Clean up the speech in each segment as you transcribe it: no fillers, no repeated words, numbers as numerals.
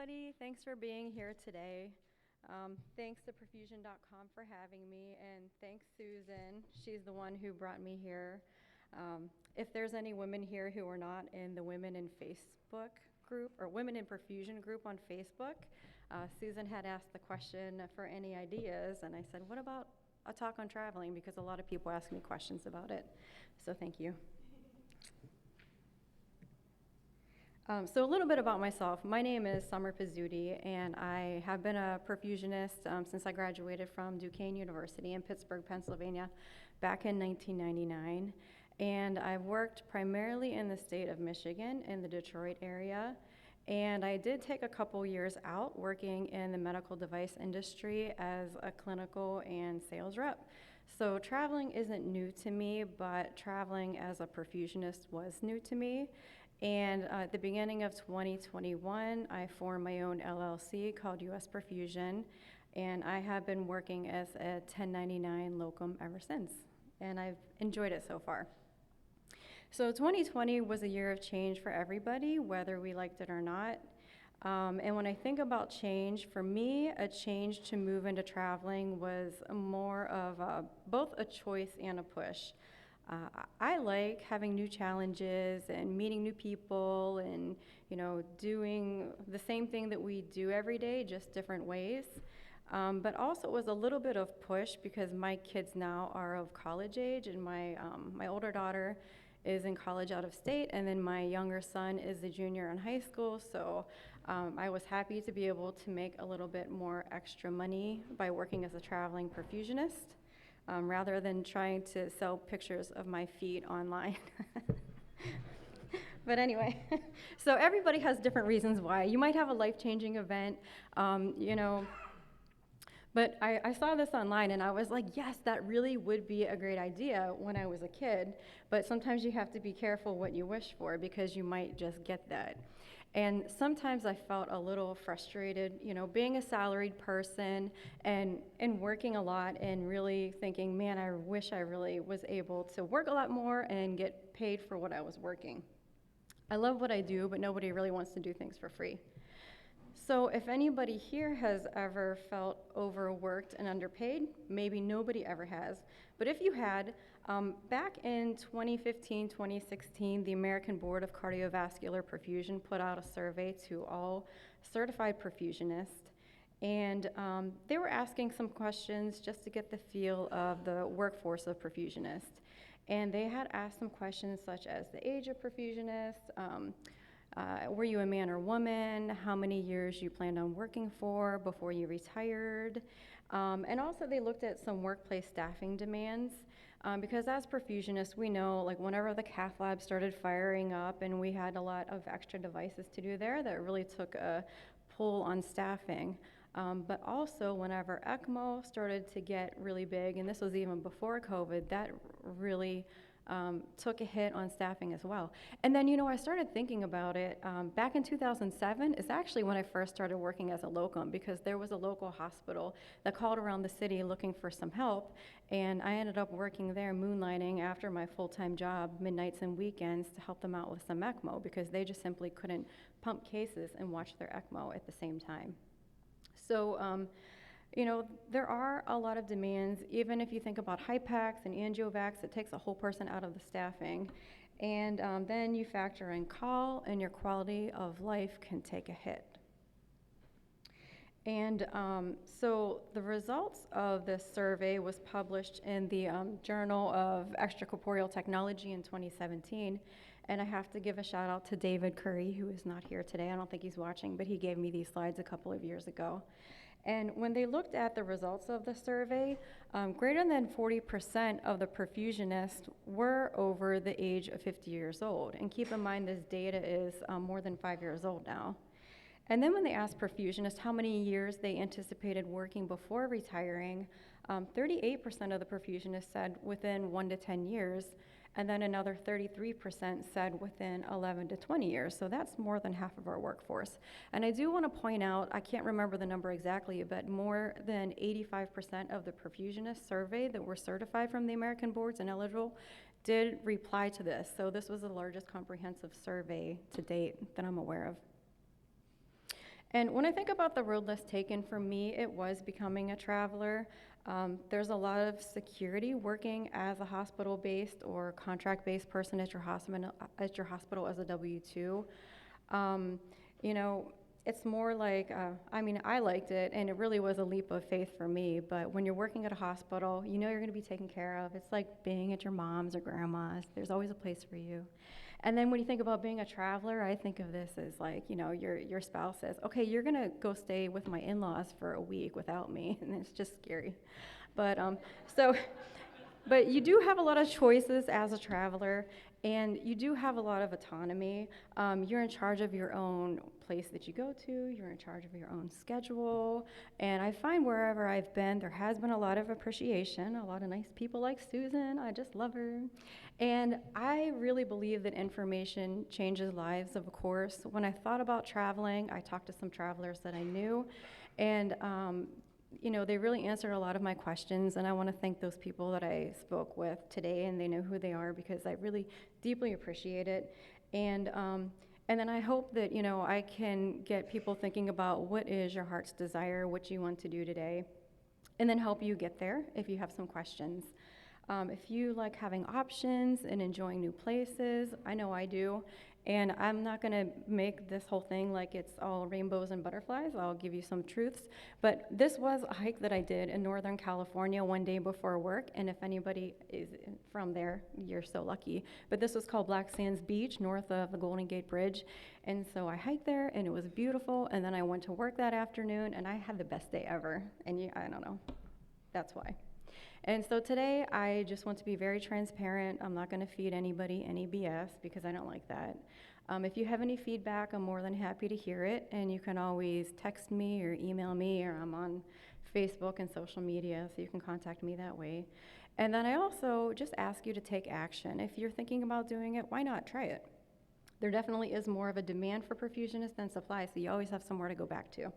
everybody. Thanks for being here today. Thanks to Perfusion.com for having me, and thanks Susan. She's the one who brought me here. If there's any women here who are not in the Women in Facebook group or Women in Perfusion group on Facebook, Susan had asked the question for any ideas, and I said, what about a talk on traveling? Because a lot of people ask me questions about it. So thank you. So a little bit about myself. My name is Summer Pizzuti, and I have been a perfusionist since I graduated from Duquesne University in Pittsburgh, Pennsylvania, back in 1999. And I've worked primarily in the state of Michigan, in the Detroit area. And I did take a couple years out working in the medical device industry as a clinical and sales rep. So traveling isn't new to me, but traveling as a perfusionist was new to me. And at the beginning of 2021, I formed my own LLC called US Perfusion, and I have been working as a 1099 locum ever since, and I've enjoyed it so far. So 2020 was a year of change for everybody, whether we liked it or not. And when I think about change, for me, a change to move into traveling was more of both a choice and a push. I like having new challenges and meeting new people and, doing the same thing that we do every day, just different ways. But also it was a little bit of push because my kids now are of college age, and my older daughter is in college out of state, and then my younger son is a junior in high school. So I was happy to be able to make a little bit more extra money by working as a traveling perfusionist. Rather than trying to sell pictures of my feet online. But anyway, so everybody has different reasons why. You might have a life-changing event, but I saw this online and I was like, yes, that really would be a great idea when I was a kid, but sometimes you have to be careful what you wish for because you might just get that. And sometimes I felt a little frustrated, being a salaried person and working a lot and really thinking, man, I wish I really was able to work a lot more and get paid for what I was working. I love what I do, but nobody really wants to do things for free. So if anybody here has ever felt overworked and underpaid, maybe nobody ever has, but if you had, back in 2015, 2016, the American Board of Cardiovascular Perfusion put out a survey to all certified perfusionists, and they were asking some questions just to get the feel of the workforce of perfusionists. And they had asked some questions such as the age of perfusionists, were you a man or woman, how many years you planned on working for before you retired, and also they looked at some workplace staffing demands. Because as perfusionists, we know whenever the cath lab started firing up and we had a lot of extra devices to do there, that really took a pull on staffing. But also whenever ECMO started to get really big, and this was even before COVID, that really took a hit on staffing as well. And then, I started thinking about it. Back in 2007 is actually when I first started working as a locum, because there was a local hospital that called around the city looking for some help, and I ended up working there moonlighting after my full-time job, midnights and weekends, to help them out with some ECMO, because they just simply couldn't pump cases and watch their ECMO at the same time. So, there are a lot of demands. Even if you think about hypax and angiovacs, it takes a whole person out of the staffing. And then you factor in call, and your quality of life can take a hit. And so the results of this survey was published in the Journal of Extracorporeal Technology in 2017. And I have to give a shout out to David Curry, who is not here today. I don't think he's watching, but he gave me these slides a couple of years ago. And when they looked at the results of the survey, greater than 40% of the perfusionists were over the age of 50 years old. And keep in mind, this data is more than 5 years old now. And then when they asked perfusionists how many years they anticipated working before retiring, 38% of the perfusionists said within 1 to 10 years, and then another 33% said within 11 to 20 years. So that's more than half of our workforce. And I do want to point out, I can't remember the number exactly, but more than 85% of the perfusionists surveyed that were certified from the American boards and eligible did reply to this. So this was the largest comprehensive survey to date that I'm aware of. And when I think about the road less taken, for me, it was becoming a traveler. There's a lot of security working as a hospital-based or contract-based person at your hospital as a W-2. Um, you know, it's more like, I mean, I liked it, and it really was a leap of faith for me. But when you're working at a hospital, you know you're going to be taken care of. It's like being at your mom's or grandma's. There's always a place for you. And then when you think about being a traveler, I think of this as like, your spouse says, okay, you're gonna go stay with my in-laws for a week without me, and it's just scary. But so, but you do have a lot of choices as a traveler, and you do have a lot of autonomy. You're in charge of your own place that you go to, you're in charge of your own schedule, and I find wherever I've been, there has been a lot of appreciation, a lot of nice people like Susan, I just love her. And I really believe that information changes lives, of course. When I thought about traveling, I talked to some travelers that I knew, and they really answered a lot of my questions, and I want to thank those people that I spoke with today, and they know who they are because I really deeply appreciate it. And then I hope that, I can get people thinking about what is your heart's desire, what you want to do today, and then help you get there if you have some questions. If you like having options and enjoying new places, I know I do. And I'm not going to make this whole thing like it's all rainbows and butterflies. I'll give you some truths. But this was a hike that I did in Northern California one day before work. And if anybody is from there, you're so lucky. But this was called Black Sands Beach, north of the Golden Gate Bridge. And so I hiked there, and it was beautiful. And then I went to work that afternoon, and I had the best day ever. And I don't know. That's why. And so today, I just want to be very transparent. I'm not going to feed anybody any BS because I don't like that. If you have any feedback, I'm more than happy to hear it. And you can always text me or email me, or I'm on Facebook and social media, so you can contact me that way. And then I also just ask you to take action. If you're thinking about doing it, why not try it? There definitely is more of a demand for perfusionists than supply, so you always have somewhere to go back to.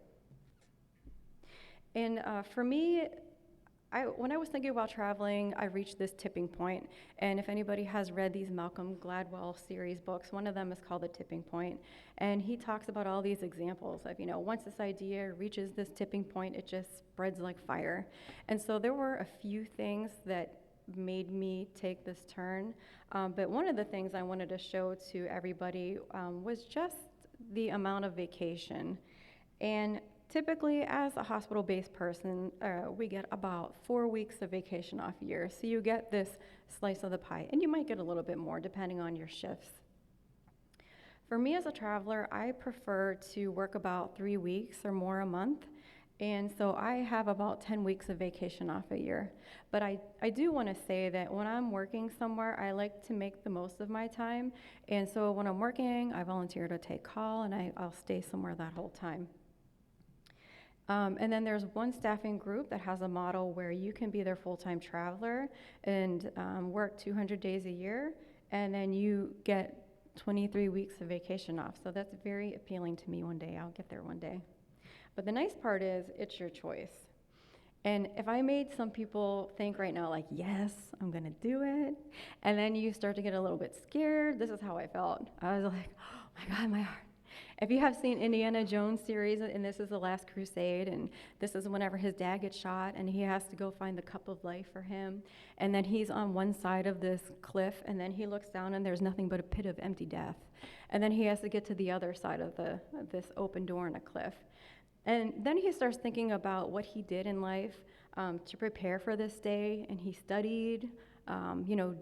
And for me, when I was thinking about traveling, I reached this tipping point. And if anybody has read these Malcolm Gladwell series books, one of them is called The Tipping Point. And he talks about all these examples of, once this idea reaches this tipping point, it just spreads like fire. And so there were a few things that made me take this turn. But one of the things I wanted to show to everybody was just the amount of vacation. And typically, as a hospital-based person, we get about 4 weeks of vacation off a year. So you get this slice of the pie, and you might get a little bit more depending on your shifts. For me as a traveler, I prefer to work about 3 weeks or more a month. And so I have about 10 weeks of vacation off a year. But I do want to say that when I'm working somewhere, I like to make the most of my time. And so when I'm working, I volunteer to take call, and I'll stay somewhere that whole time. And then there's one staffing group that has a model where you can be their full-time traveler and work 200 days a year, and then you get 23 weeks of vacation off. So that's very appealing to me one day. I'll get there one day. But the nice part is it's your choice. And if I made some people think right now, like, yes, I'm going to do it, and then you start to get a little bit scared, this is how I felt. I was like, oh my God, my heart. If you have seen Indiana Jones series, and this is The Last Crusade, and this is whenever his dad gets shot, and he has to go find the cup of life for him, and then he's on one side of this cliff, and then he looks down, and there's nothing but a pit of empty death. And then he has to get to the other side of this open door in a cliff. And then he starts thinking about what he did in life to prepare for this day, and he studied,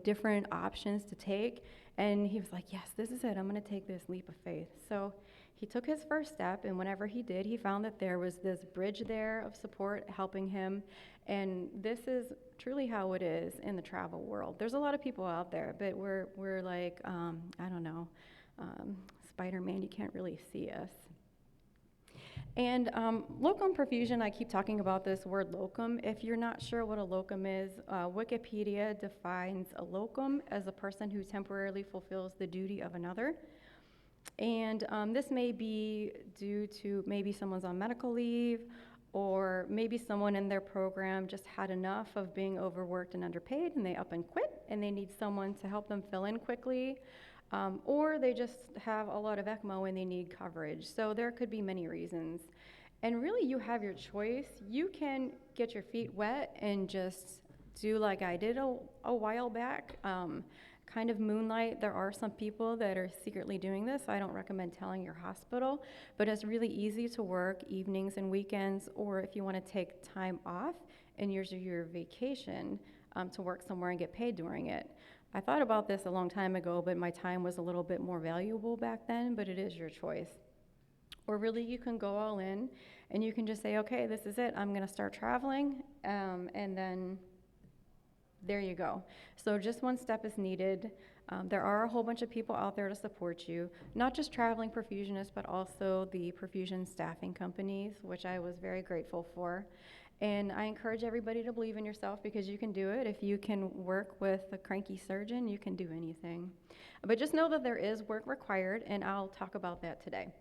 different options to take, and he was like, yes, this is it. I'm going to take this leap of faith. So he took his first step, and whenever he did, he found that there was this bridge there of support helping him, and this is truly how it is in the travel world. There's a lot of people out there, but we're like, I don't know, Spider-Man, you can't really see us. And locum perfusion, I keep talking about this word locum. If you're not sure what a locum is, Wikipedia defines a locum as a person who temporarily fulfills the duty of another. And this may be due to maybe someone's on medical leave, or maybe someone in their program just had enough of being overworked and underpaid, and they up and quit, and they need someone to help them fill in quickly. or they just have a lot of ECMO and they need coverage. So there could be many reasons. And really, you have your choice. You can get your feet wet and just do like I did a while back, kind of moonlight. There are some people that are secretly doing this. I don't recommend telling your hospital, but it's really easy to work evenings and weekends, or if you want to take time off and use your vacation to work somewhere and get paid during it. I thought about this a long time ago, but my time was a little bit more valuable back then, but it is your choice. Or really, you can go all in and you can just say, okay, this is it. I'm going to start traveling, and then there you go. So just one step is needed. There are a whole bunch of people out there to support you, not just traveling perfusionists, but also the perfusion staffing companies, which I was very grateful for. And I encourage everybody to believe in yourself, because you can do it. If you can work with a cranky surgeon, you can do anything. But just know that there is work required, and I'll talk about that today.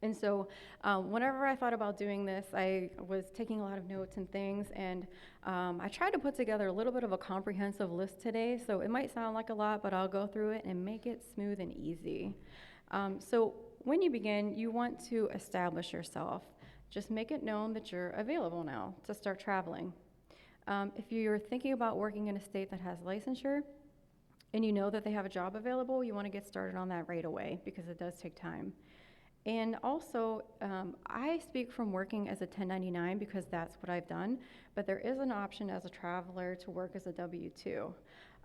And so whenever I thought about doing this, I was taking a lot of notes and things, and I tried to put together a little bit of a comprehensive list today. So it might sound like a lot, but I'll go through it and make it smooth and easy. So when you begin, you want to establish yourself. Just make it known that you're available now to start traveling. If you're thinking about working in a state that has licensure, and you know that they have a job available, you want to get started on that right away, because it does take time. And also, I speak from working as a 1099 because that's what I've done, but there is an option as a traveler to work as a W-2.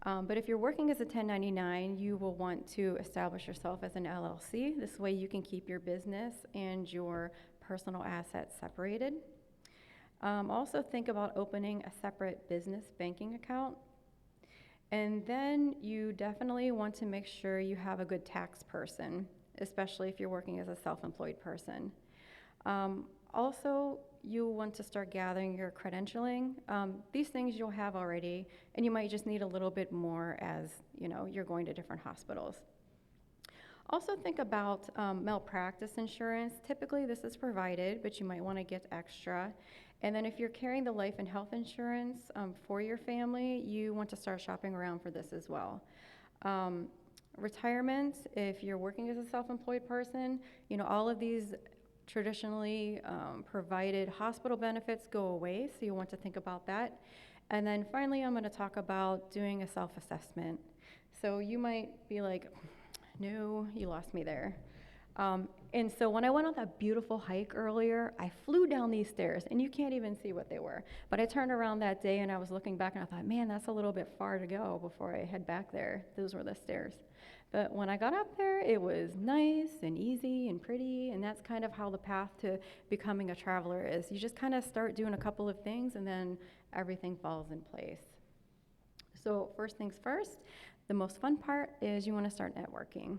But if you're working as a 1099, you will want to establish yourself as an LLC. This way you can keep your business and your personal assets separated. Also think about opening a separate business banking account. And then you definitely want to make sure you have a good tax person, especially if you're working as a self-employed person. Also, you want to start gathering your credentialing. These things you'll have already, and you might just need a little bit more as you're going to different hospitals. Also think about malpractice insurance. Typically this is provided, but you might want to get extra. And then if you're carrying the life and health insurance for your family, you want to start shopping around for this as well. Retirement, if you're working as a self-employed person, all of these traditionally provided hospital benefits go away, so you want to think about that. And then finally, I'm going to talk about doing a self-assessment. So you might be like, no, you lost me there. And so when I went on that beautiful hike earlier, I flew down these stairs, and you can't even see what they were. But I turned around that day, and I was looking back, and I thought, man, that's a little bit far to go before I head back there. Those were the stairs. But when I got up there, it was nice and easy and pretty, and that's kind of how the path to becoming a traveler is. You just kind of start doing a couple of things, and then everything falls in place. So first things first, the most fun part is you want to start networking.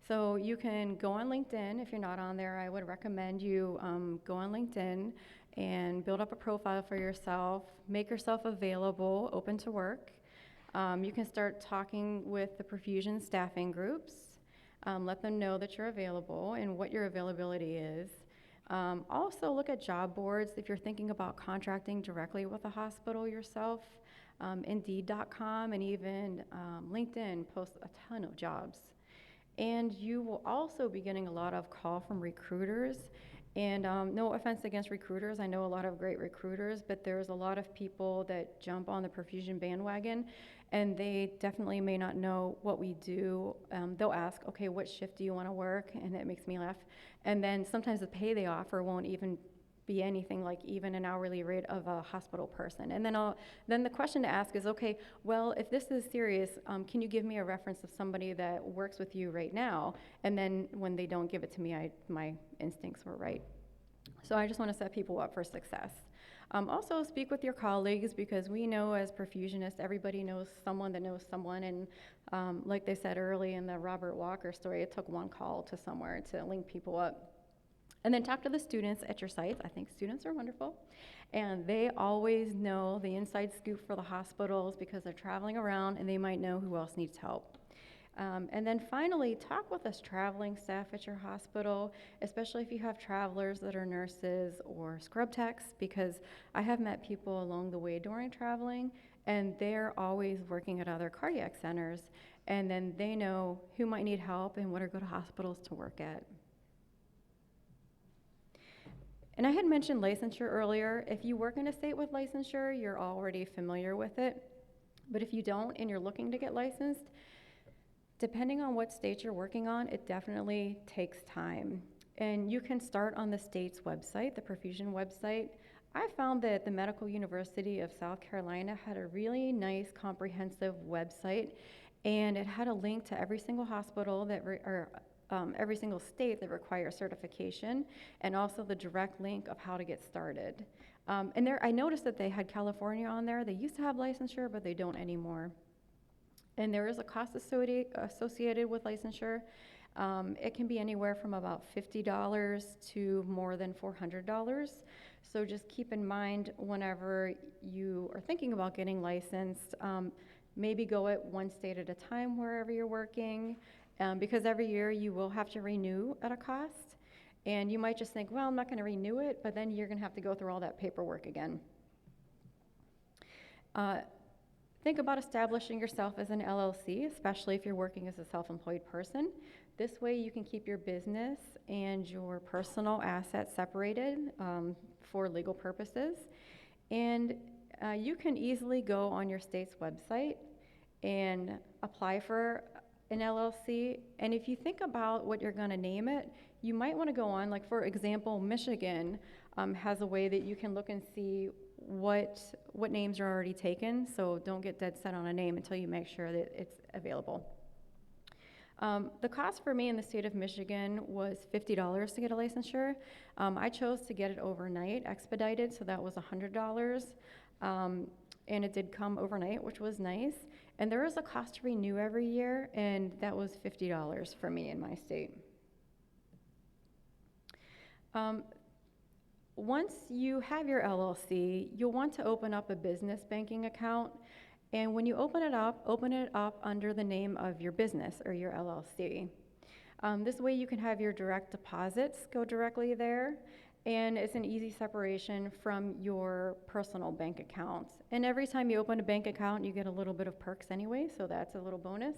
So you can go on LinkedIn. If you're not on there, I would recommend you go on LinkedIn and build up a profile for yourself, make yourself available, open to work. You can start talking with the perfusion staffing groups. Let them know that you're available and what your availability is. Also look at job boards if you're thinking about contracting directly with a hospital yourself. Indeed.com and even LinkedIn posts a ton of jobs. And you will also be getting a lot of call from recruiters. And no offense against recruiters, I know a lot of great recruiters, but there's a lot of people that jump on the perfusion bandwagon, and they definitely may not know what we do. They'll ask, okay, what shift do you want to work? And it makes me laugh. And then sometimes the pay they offer won't even be anything like even an hourly rate of a hospital person. And then the question to ask is, okay, well, if this is serious, can you give me a reference of somebody that works with you right now? And then when they don't give it to me, my instincts were right. So I just want to set people up for success. Also speak with your colleagues, because we know as perfusionists, everybody knows someone that knows someone. And like they said early in the Robert Walker story, it took one call to somewhere to link people up. And then talk to the students at your sites. I think students are wonderful. And they always know the inside scoop for the hospitals because they're traveling around and they might know who else needs help. And then finally, talk with us traveling staff at your hospital, especially if you have travelers that are nurses or scrub techs, because I have met people along the way during traveling, and they're always working at other cardiac centers. and then they know who might need help and what are good hospitals to work at. And I had mentioned licensure earlier. If you work in a state with licensure, you're already familiar with it. But if you don't and you're looking to get licensed, depending on what state you're working on, it definitely takes time. And you can start on the state's website, the Perfusion website. I found that the Medical University of South Carolina had a really nice comprehensive website, and it had a link to every single hospital that every single state that requires certification, and also the direct link of how to get started. And there, I noticed that they had California on there. They used to have licensure, but they don't anymore. And there is a cost associated with licensure. It can be anywhere from about $50 to more than $400. So just keep in mind whenever you are thinking about getting licensed, maybe go at one state at a time wherever you're working, because every year you will have to renew at a cost. And you might just think, well, I'm not going to renew it, but then you're going to have to go through all that paperwork again. Think about establishing yourself as an LLC, especially if you're working as a self-employed person. This way you can keep your business and your personal assets separated for legal purposes. And you can easily go on your state's website and apply for an LLC. And if you think about what you're going to name it, you might want to go on, like for example, Michigan has a way that you can look and see what names are already taken, so don't get dead set on a name until you make sure that it's available. The cost for me in the state of Michigan was $50 to get a licensure. I chose to get it overnight, expedited, so that was $100. And it did come overnight, which was nice. And there is a cost to renew every year, and that was $50 for me in my state. Once you have your LLC, you'll want to open up a business banking account. And when you open it up under the name of your business or your LLC. This way you can have your direct deposits go directly there, and it's an easy separation from your personal bank accounts. And every time you open a bank account, you get a little bit of perks anyway, so that's a little bonus.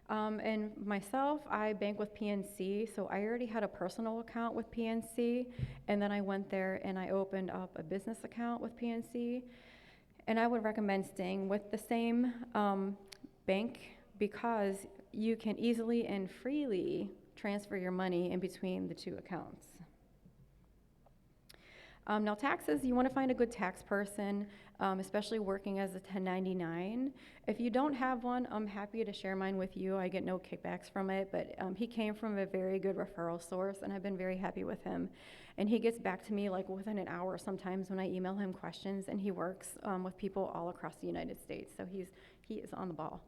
And myself, I bank with PNC, so I already had a personal account with PNC, and then I went there and I opened up a business account with PNC. And I would recommend staying with the same bank because you can easily and freely transfer your money in between the two accounts. Now taxes, you want to find a good tax person, especially working as a 1099. If you don't have one, I'm happy to share mine with you. I get no kickbacks from it, but he came from a very good referral source, and I've been very happy with him. And he gets back to me like within an hour sometimes when I email him questions, and he works with people all across the United States, so he is on the ball.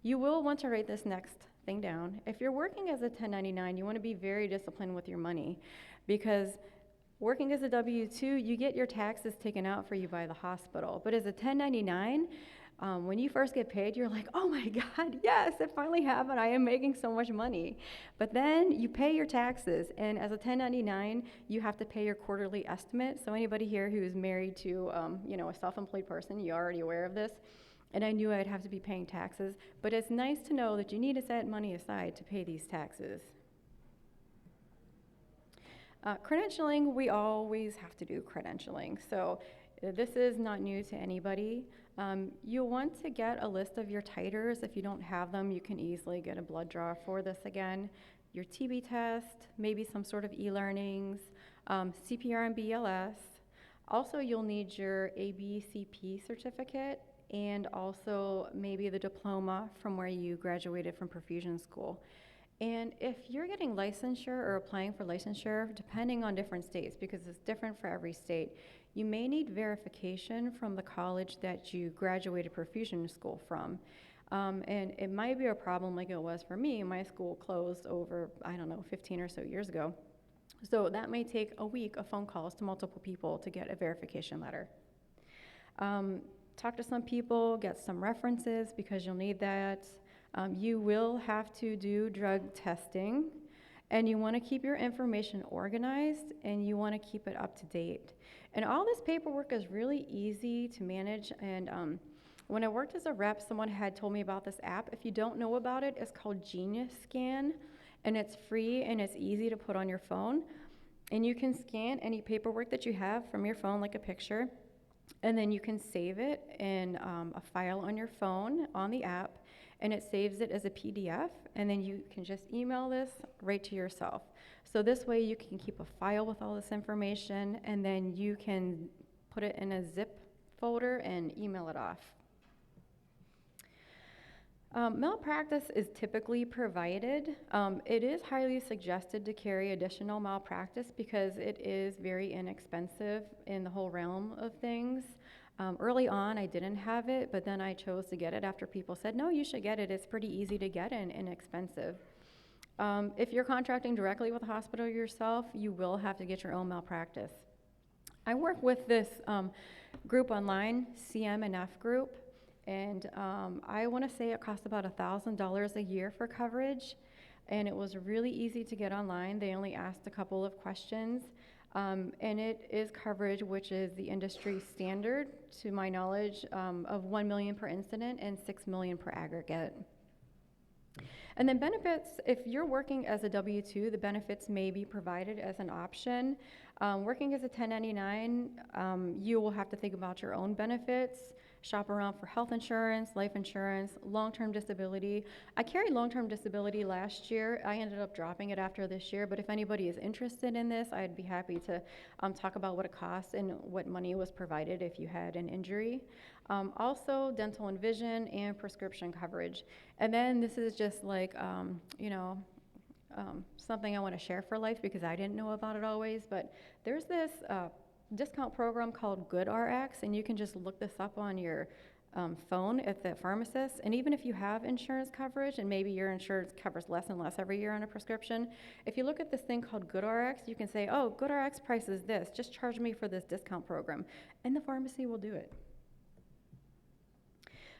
You will want to write this next thing down. If you're working as a 1099, you want to be very disciplined with your money, because working as a W-2, you get your taxes taken out for you by the hospital. But as a 1099, when you first get paid, you're like, oh my God, yes, it finally happened. I am making so much money. But then you pay your taxes, and as a 1099, you have to pay your quarterly estimate. So anybody here who is married to a self-employed person, you're already aware of this. And I knew I'd have to be paying taxes. But it's nice to know that you need to set money aside to pay these taxes. Credentialing, we always have to do credentialing. So this is not new to anybody. You'll want to get a list of your titers. If you don't have them, you can easily get a blood draw for this again. Your TB test, maybe some sort of e-learnings, CPR and BLS. Also, you'll need your ABCP certificate and also maybe the diploma from where you graduated from perfusion school. And if you're getting licensure or applying for licensure, depending on different states, because it's different for every state, you may need verification from the college that you graduated perfusion school from. And it might be a problem like it was for me. My school closed over, 15 or so years ago. So that may take a week of phone calls to multiple people to get a verification letter. Talk to some people, get some references because you'll need that. You will have to do drug testing, and you want to keep your information organized, and you want to keep it up to date. And all this paperwork is really easy to manage, and When I worked as a rep, someone had told me about this app. If you don't know about it, it's called Genius Scan, and it's free and it's easy to put on your phone. And you can scan any paperwork that you have from your phone, like a picture, and then you can save it in a file on your phone on the app, and it saves it as a PDF, and then you can just email this right to yourself. So this way you can keep a file with all this information, and then you can put it in a zip folder and email it off. Malpractice is typically provided. It is highly suggested to carry additional malpractice because it is very inexpensive in the whole realm of things. Early on, I didn't have it, but then I chose to get it after people said, no, you should get it. It's pretty easy to get and inexpensive. If you're contracting directly with a hospital yourself, you will have to get your own malpractice. I work with this group online, CM&F group, and I want to say it costs about $1,000 a year for coverage, and it was really easy to get online. They only asked a couple of questions, and it is coverage which is the industry standard, to my knowledge, of $1 million per incident and $6 million per aggregate. And then benefits, if you're working as a W-2, the benefits may be provided as an option. Working as a 1099, you will have to think about your own benefits, shop around for health insurance, life insurance, long-term disability. I carried long-term disability last year. I ended up dropping it after this year, but if anybody is interested in this, I'd be happy to talk about what it costs and what money was provided if you had an injury. Also, dental and vision and prescription coverage. And then this is just like, something I want to share for life because I didn't know about it always, but there's this discount program called GoodRx, and you can just look this up on your phone at the pharmacist. And even if you have insurance coverage, and maybe your insurance covers less and less every year on a prescription, if you look at this thing called GoodRx, you can say, oh, GoodRx price is this, just charge me for this discount program, and the pharmacy will do it.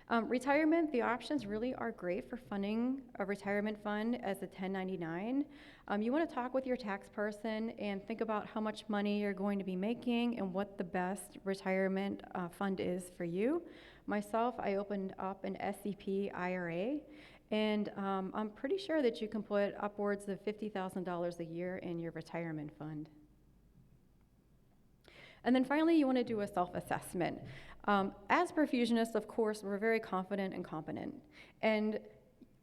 Retirement, the options really are great for funding a retirement fund as a 1099. You want to talk with your tax person and think about how much money you're going to be making and what the best retirement fund is for you. Myself, I opened up an SEP IRA, and I'm pretty sure that you can put upwards of $50,000 a year in your retirement fund. And then finally, you want to do a self-assessment. As perfusionists, of course, we're very confident and competent. And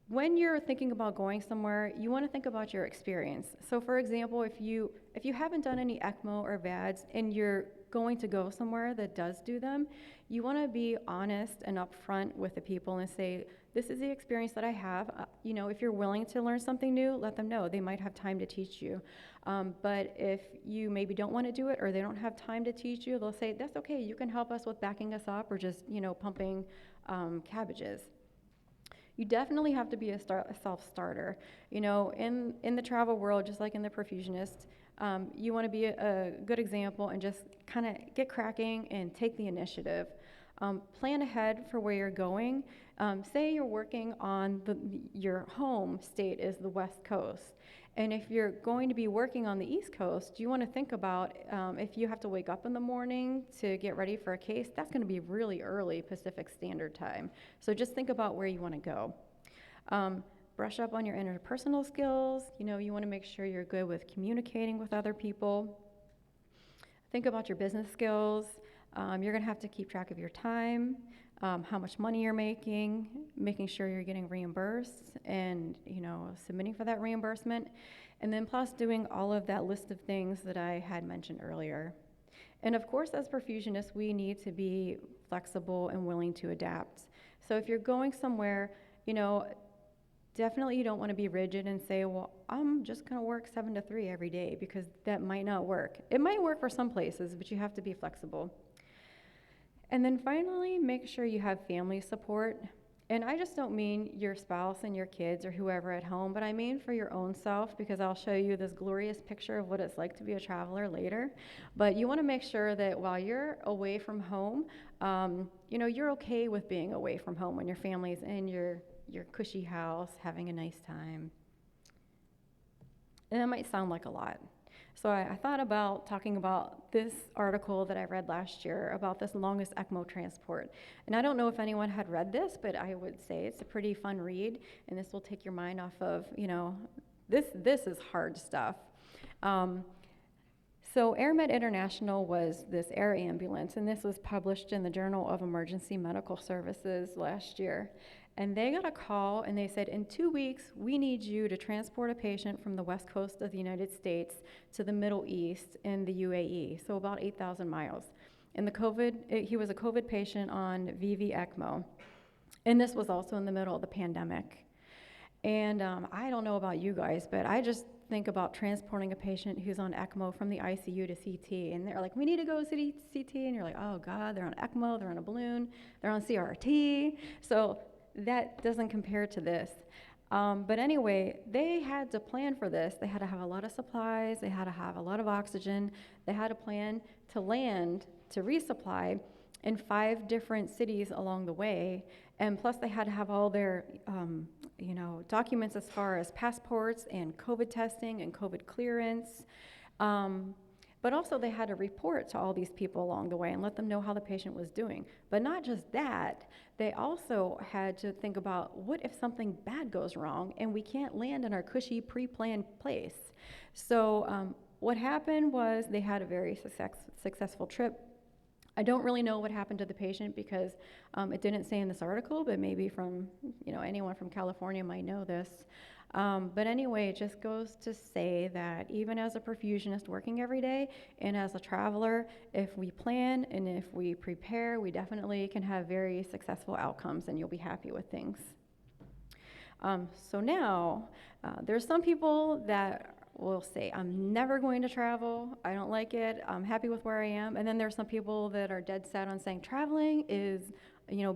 when you're thinking about going somewhere, you want to think about your experience. So for example, if you haven't done any ECMO or VADs and you're going to go somewhere that does do them, you want to be honest and upfront with the people and say, this is the experience that I have. If you're willing to learn something new, let them know. They might have time to teach you. But if you maybe don't want to do it or they don't have time to teach you, they'll say, that's okay, you can help us with backing us up or just, pumping cabbages. You definitely have to be a self-starter. In the travel world, just like in the perfusionist, you want to be a good example and just kind of get cracking and take the initiative. Plan ahead for where you're going. Say you're working on your home state is the West Coast. And if you're going to be working on the East Coast, you want to think about if you have to wake up in the morning to get ready for a case, that's going to be really early Pacific Standard Time. So just think about where you want to go. Brush up on your interpersonal skills. You want to make sure you're good with communicating with other people. Think about your business skills. You're going to have to keep track of your time, how much money you're making sure you're getting reimbursed and, submitting for that reimbursement. And then plus doing all of that list of things that I had mentioned earlier. And of course, as perfusionists, we need to be flexible and willing to adapt. So if you're going somewhere, definitely you don't want to be rigid and say, well, I'm just going to work 7 to 3 every day, because that might not work. It might work for some places, but you have to be flexible. And then finally, make sure you have family support. And I just don't mean your spouse and your kids or whoever at home, but I mean for your own self, because I'll show you this glorious picture of what it's like to be a traveler later. But you want to make sure that while you're away from home, you're okay with being away from home when your family's in your cushy house having a nice time. And that might sound like a lot. So I thought about talking about this article that I read last year about this longest ECMO transport. And I don't know if anyone had read this, but I would say it's a pretty fun read, and this will take your mind off of, this is hard stuff. So AirMed International was this air ambulance, and this was published in the Journal of Emergency Medical Services last year. And they got a call, and they said, in 2 weeks, we need you to transport a patient from the west coast of the United States to the Middle East in the UAE, so about 8,000 miles. And he was a COVID patient on VV ECMO. And this was also in the middle of the pandemic. And I don't know about you guys, but I just think about transporting a patient who's on ECMO from the ICU to CT, and they're like, we need to go to CT, and you're like, oh God, they're on ECMO, they're on a balloon, they're on CRT, so that doesn't compare to this. But anyway, they had to plan for this. They had to have a lot of supplies, they had to have a lot of oxygen, they had to plan to land, to resupply in 5 different cities along the way, and plus they had to have all their documents as far as passports and COVID testing and COVID clearance. But also they had to report to all these people along the way and let them know how the patient was doing. But not just that, they also had to think about, what if something bad goes wrong and we can't land in our cushy pre-planned place? So what happened was they had a very successful trip. I don't really know what happened to the patient because it didn't say in this article, but maybe from, anyone from California might know this. But anyway, it just goes to say that even as a perfusionist working every day and as a traveler, if we plan and if we prepare, we definitely can have very successful outcomes and you'll be happy with things. So now, there's some people that will say, I'm never going to travel, I don't like it, I'm happy with where I am. And then there's some people that are dead set on saying traveling is,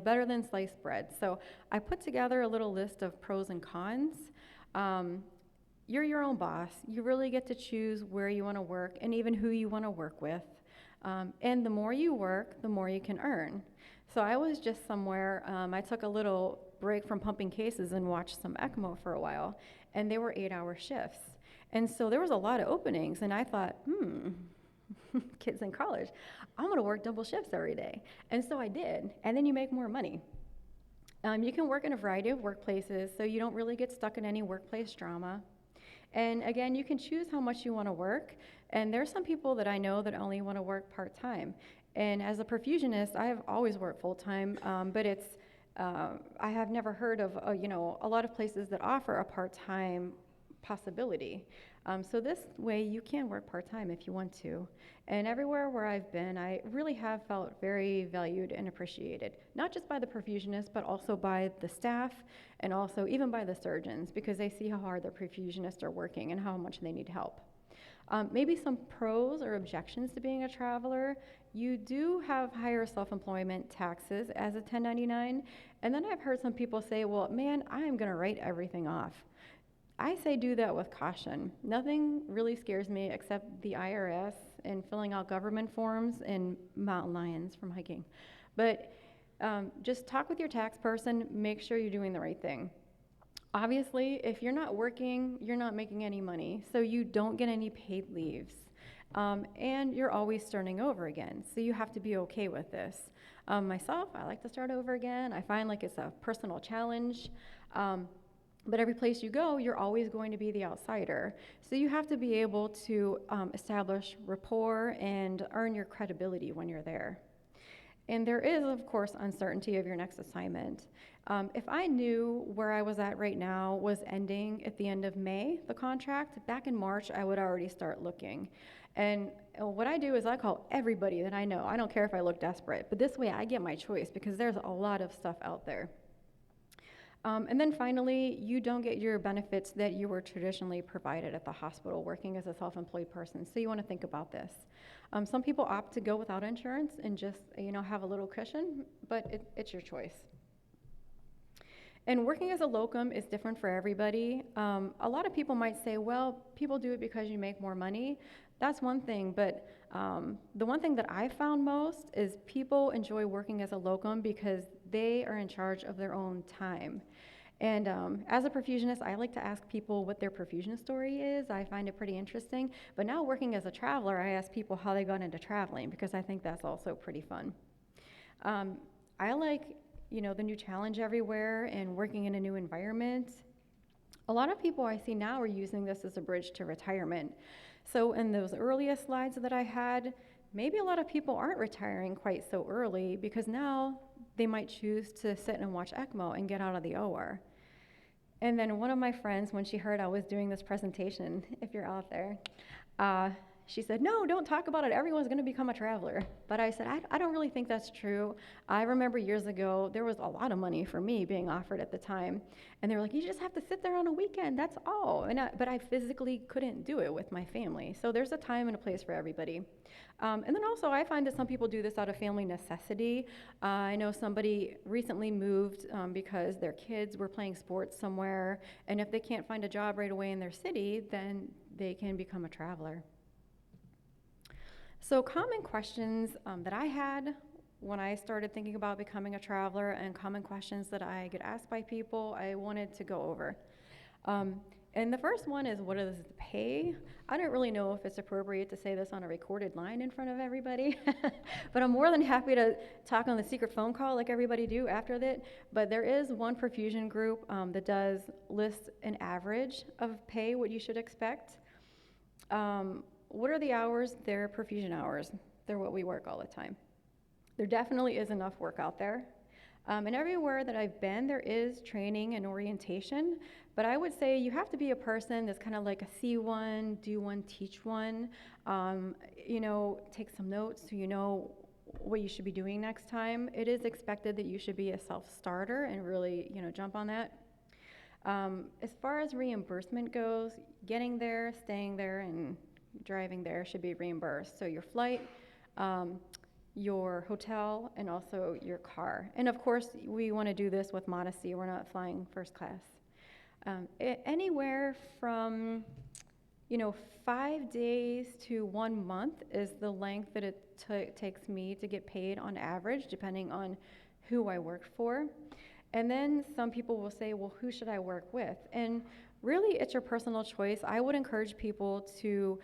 better than sliced bread. So I put together a little list of pros and cons. You're your own boss. You really get to choose where you want to work and even who you want to work with. And the more you work, the more you can earn. So I was just somewhere, I took a little break from pumping cases and watched some ECMO for a while, and they were 8-hour shifts. And so there was a lot of openings, and I thought, kids in college, I'm going to work double shifts every day. And so I did, and then you make more money. You can work in a variety of workplaces, so you don't really get stuck in any workplace drama. And again, you can choose how much you want to work, and there's some people that I know that only want to work part-time. And as a perfusionist, I have always worked full-time, but I have never heard of, a lot of places that offer a part-time possibility. So this way you can work part-time if you want to. And everywhere where I've been, I really have felt very valued and appreciated, not just by the perfusionists, but also by the staff and also even by the surgeons, because they see how hard the perfusionists are working and how much they need help. Maybe some pros or objections to being a traveler. You do have higher self-employment taxes as a 1099. And then I've heard some people say, well, man, I'm going to write everything off. I say do that with caution. Nothing really scares me except the IRS and filling out government forms and mountain lions from hiking. But just talk with your tax person, make sure you're doing the right thing. Obviously, if you're not working, you're not making any money, so you don't get any paid leaves. And you're always starting over again, so you have to be okay with this. Myself, I like to start over again. I find like it's a personal challenge. But every place you go, you're always going to be the outsider. So you have to be able to establish rapport and earn your credibility when you're there. And there is, of course, uncertainty of your next assignment. If I knew where I was at right now was ending at the end of May, the contract, back in March, I would already start looking. And what I do is I call everybody that I know. I don't care if I look desperate, but this way I get my choice because there's a lot of stuff out there. And then finally, you don't get your benefits that you were traditionally provided at the hospital working as a self-employed person. So you want to think about this. Some people opt to go without insurance and just, have a little cushion, but it's your choice. And working as a locum is different for everybody. A lot of people might say, well, people do it because you make more money. That's one thing, but the one thing that I found most is people enjoy working as a locum because they are in charge of their own time. And as a perfusionist, I like to ask people what their perfusion story is. I find it pretty interesting. But now working as a traveler, I ask people how they got into traveling because I think that's also pretty fun. I like, the new challenge everywhere and working in a new environment. A lot of people I see now are using this as a bridge to retirement. So in those earliest slides that I had, maybe a lot of people aren't retiring quite so early because now they might choose to sit and watch ECMO and get out of the OR. And then one of my friends, when she heard I was doing this presentation, if you're out there, she said, no, don't talk about it. Everyone's going to become a traveler. But I said, I don't really think that's true. I remember years ago, there was a lot of money for me being offered at the time. And they were like, you just have to sit there on a weekend. That's all. But I physically couldn't do it with my family. So there's a time and a place for everybody. And then also, I find that some people do this out of family necessity. I know somebody recently moved because their kids were playing sports somewhere. And if they can't find a job right away in their city, then they can become a traveler. So common questions that I had when I started thinking about becoming a traveler and common questions that I get asked by people, I wanted to go over. And the first one is, what is the pay? I don't really know if it's appropriate to say this on a recorded line in front of everybody, but I'm more than happy to talk on the secret phone call like everybody do after that. But there is one perfusion group that does list an average of pay, what you should expect. What are the hours? They're perfusion hours. They're what we work all the time. There definitely is enough work out there. And everywhere that I've been, there is training and orientation, but I would say you have to be a person that's kind of like a see one, do one, teach one, take some notes so you know what you should be doing next time. It is expected that you should be a self-starter and really, jump on that. As far as reimbursement goes, getting there, staying there, and driving there should be reimbursed. So your flight, your hotel, and also your car. And of course, we want to do this with modesty. We're not flying first class. Anywhere from, 5 days to 1 month is the length that it takes me to get paid on average, depending on who I work for. And then some people will say, well, who should I work with? And really, it's your personal choice. I would encourage people to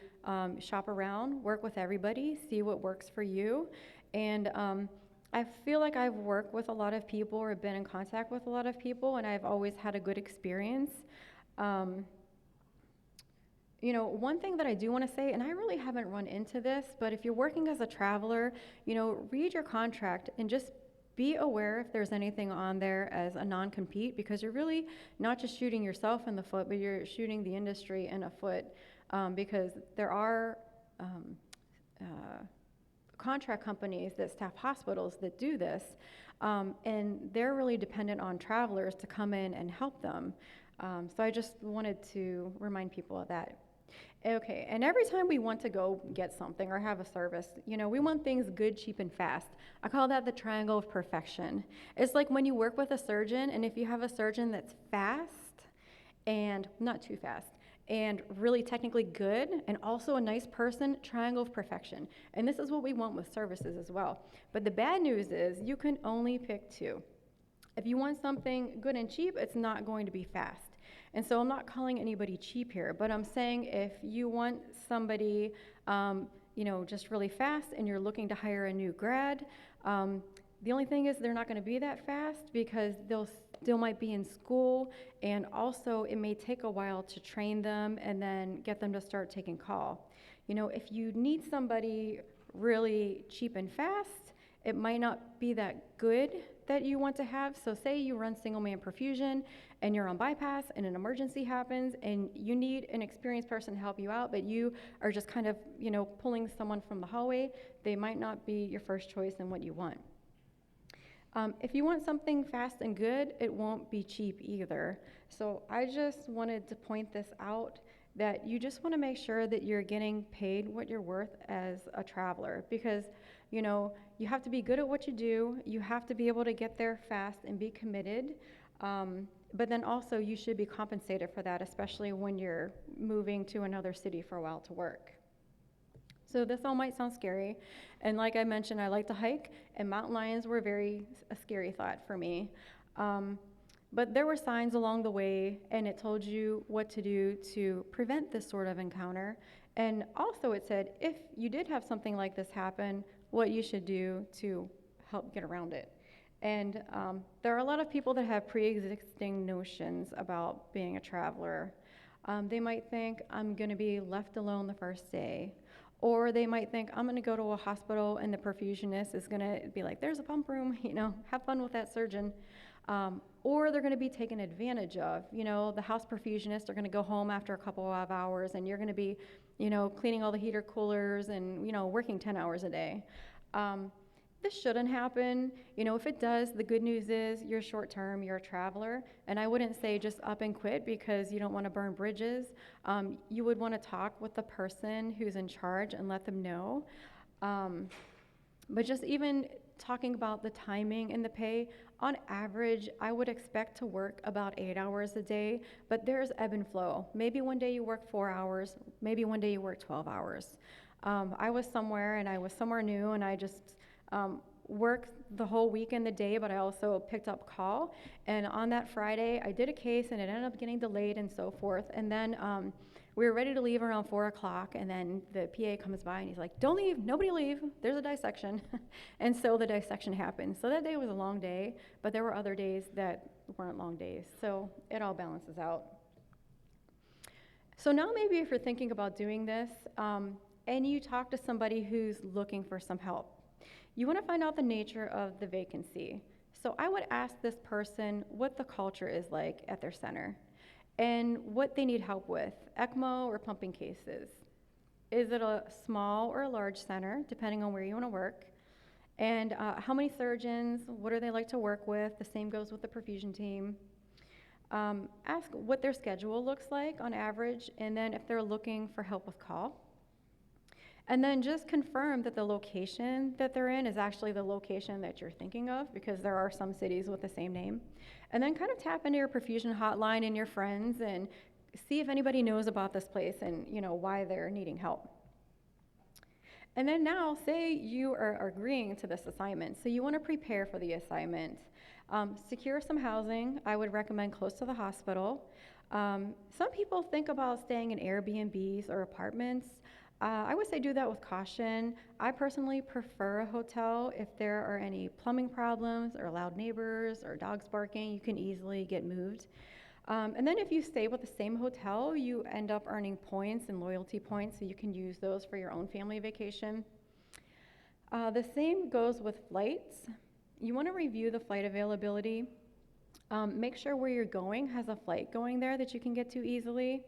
shop around, work with everybody, see what works for you. And I feel like I've worked with a lot of people or been in contact with a lot of people, and I've always had a good experience. One thing that I do want to say, and I really haven't run into this, but if you're working as a traveler, read your contract and just be aware if there's anything on there as a non-compete, because you're really not just shooting yourself in the foot, but you're shooting the industry in a foot, because there are contract companies that staff hospitals that do this, and they're really dependent on travelers to come in and help them. So I just wanted to remind people of that. Okay, and every time we want to go get something or have a service, we want things good, cheap, and fast. I call that the triangle of perfection. It's like when you work with a surgeon, and if you have a surgeon that's fast and not too fast, and really technically good, and also a nice person, triangle of perfection. And this is what we want with services as well. But the bad news is you can only pick two. If you want something good and cheap, it's not going to be fast. And so I'm not calling anybody cheap here, but I'm saying if you want somebody, just really fast and you're looking to hire a new grad, the only thing is they're not going to be that fast because they'll still might be in school, and also it may take a while to train them and then get them to start taking call. If you need somebody really cheap and fast, it might not be that good that you want to have. So say you run single man perfusion and you're on bypass and an emergency happens and you need an experienced person to help you out, but you are just kind of, pulling someone from the hallway, they might not be your first choice in what you want. If you want something fast and good, it won't be cheap either. So I just wanted to point this out, that you just want to make sure that you're getting paid what you're worth as a traveler, because you have to be good at what you do, you have to be able to get there fast and be committed, but then also you should be compensated for that, especially when you're moving to another city for a while to work. So this all might sound scary, and like I mentioned, I like to hike, and mountain lions were a scary thought for me. But there were signs along the way, and it told you what to do to prevent this sort of encounter. And also it said, if you did have something like this happen, what you should do to help get around it. And there are a lot of people that have pre-existing notions about being a traveler. They might think, I'm going to be left alone the first day. Or they might think, I'm going to go to a hospital and the perfusionist is going to be like, there's a pump room, have fun with that surgeon. Or they're going to be taken advantage of. The house perfusionists are going to go home after a couple of hours and you're going to be, cleaning all the heater coolers and, working 10 hours a day. This shouldn't happen. If it does, the good news is you're short term, you're a traveler, and I wouldn't say just up and quit because you don't want to burn bridges. You would want to talk with the person who's in charge and let them know. But just even talking about the timing and the pay, on average, I would expect to work about 8 hours a day, but there's ebb and flow. Maybe one day you work 4 hours, maybe one day you work 12 hours. I was somewhere new and I just worked the whole week and the day, but I also picked up call. And on that Friday, I did a case and it ended up getting delayed and so forth. And then we were ready to leave around 4 o'clock, and then the PA comes by and he's like, don't leave, nobody leave, there's a dissection. And so the dissection happened. So that day was a long day, but there were other days that weren't long days. So it all balances out. So now maybe if you're thinking about doing this, and you talk to somebody who's looking for some help, you want to find out the nature of the vacancy. So I would ask this person what the culture is like at their center and what they need help with, ECMO or pumping cases. Is it a small or a large center, depending on where you want to work? And how many surgeons, what do they like to work with? The same goes with the perfusion team. Ask what their schedule looks like on average, and then if they're looking for help with call. And then just confirm that the location that they're in is actually the location that you're thinking of, because there are some cities with the same name. And then kind of tap into your perfusion hotline and your friends and see if anybody knows about this place and why they're needing help. And then now, say you are agreeing to this assignment. So you want to prepare for the assignment. Secure some housing. I would recommend close to the hospital. Some people think about staying in Airbnbs or apartments. I would say do that with caution. I personally prefer a hotel. If there are any plumbing problems or loud neighbors or dogs barking, you can easily get moved. And then if you stay with the same hotel, you end up earning points and loyalty points, so you can use those for your own family vacation. The same goes with flights. You want to review the flight availability. Make sure where you're going has a flight going there that you can get to easily.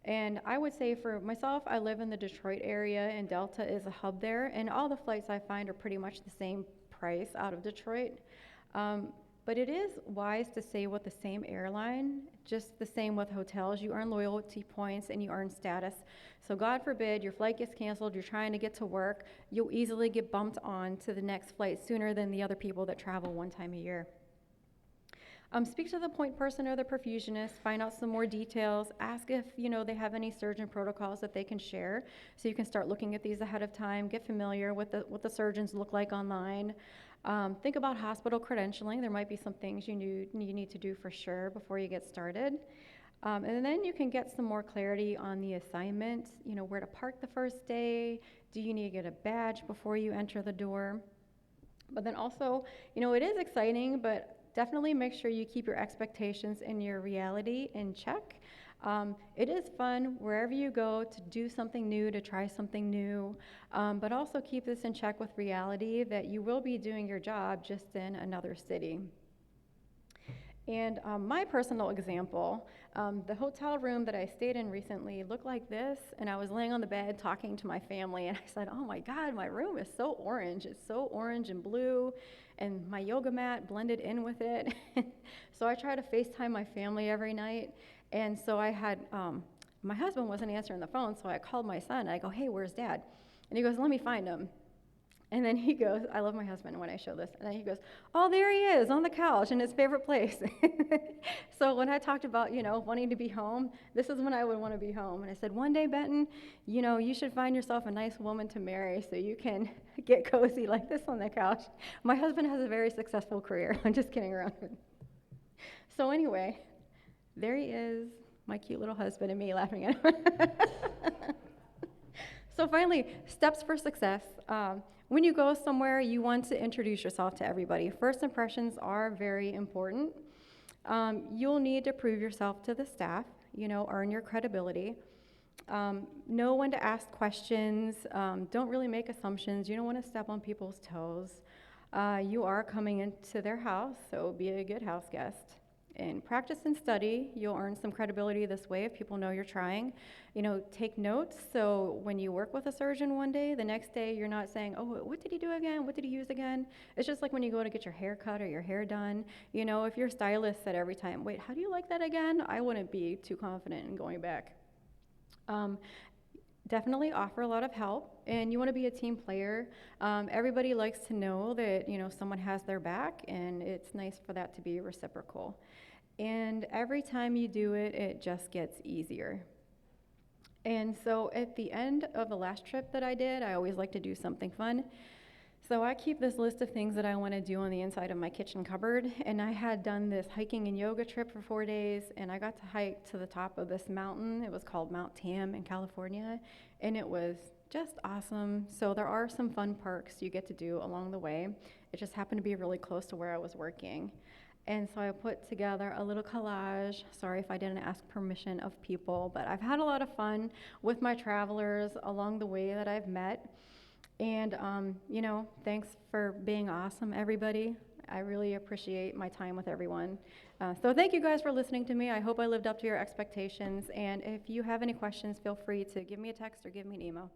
And I would say for myself, I live in the Detroit area, and Delta is a hub there, and all the flights I find are pretty much the same price out of Detroit. But it is wise to stay with the same airline, just the same with hotels. You earn loyalty points and you earn status. So God forbid your flight gets canceled, you're trying to get to work, you'll easily get bumped on to the next flight sooner than the other people that travel one time a year. Speak to the point person or the perfusionist, find out some more details, ask if they have any surgeon protocols that they can share, so you can start looking at these ahead of time, get familiar with what the surgeons look like online. Think about hospital credentialing. There might be some things you need to do for sure before you get started. And then you can get some more clarity on the assignment, where to park the first day, do you need to get a badge before you enter the door? But then also, it is exciting, but definitely make sure you keep your expectations and your reality in check. It is fun wherever you go to do something new, to try something new, but also keep this in check with reality that you will be doing your job just in another city. And my personal example, the hotel room that I stayed in recently looked like this, and I was laying on the bed talking to my family, and I said, oh my God, my room is so orange. It's so orange and blue, and my yoga mat blended in with it. So I try to FaceTime my family every night, and so I had, my husband wasn't answering the phone, so I called my son, and I go, hey, where's Dad? And he goes, let me find him. And then he goes, I love my husband when I show this, and then he goes, oh, there he is on the couch in his favorite place. So when I talked about, wanting to be home, this is when I would want to be home. And I said, one day, Benton, you should find yourself a nice woman to marry so you can get cozy like this on the couch. My husband has a very successful career. I'm just kidding around. So anyway, there he is, my cute little husband and me laughing at him. So finally, steps for success. When you go somewhere, you want to introduce yourself to everybody. First impressions are very important. You'll need to prove yourself to the staff, earn your credibility. Know when to ask questions. Don't really make assumptions. You don't want to step on people's toes. You are coming into their house, so be a good house guest. And practice and study. You'll earn some credibility this way if people know you're trying. Take notes, so when you work with a surgeon one day, the next day you're not saying, oh, what did he do again? What did he use again? It's just like when you go to get your hair cut or your hair done. If your stylist said every time, wait, how do you like that again? I wouldn't be too confident in going back. Definitely offer a lot of help, and you want to be a team player. Everybody likes to know that someone has their back, and it's nice for that to be reciprocal. And every time you do it, it just gets easier. And so at the end of the last trip that I did, I always like to do something fun. So I keep this list of things that I want to do on the inside of my kitchen cupboard, and I had done this hiking and yoga trip for 4 days, and I got to hike to the top of this mountain. It was called Mount Tam in California, and it was just awesome. So there are some fun perks you get to do along the way. It just happened to be really close to where I was working. And so I put together a little collage. Sorry if I didn't ask permission of people, but I've had a lot of fun with my travelers along the way that I've met. And, thanks for being awesome, everybody. I really appreciate my time with everyone. So thank you guys for listening to me. I hope I lived up to your expectations. And if you have any questions, feel free to give me a text or give me an email.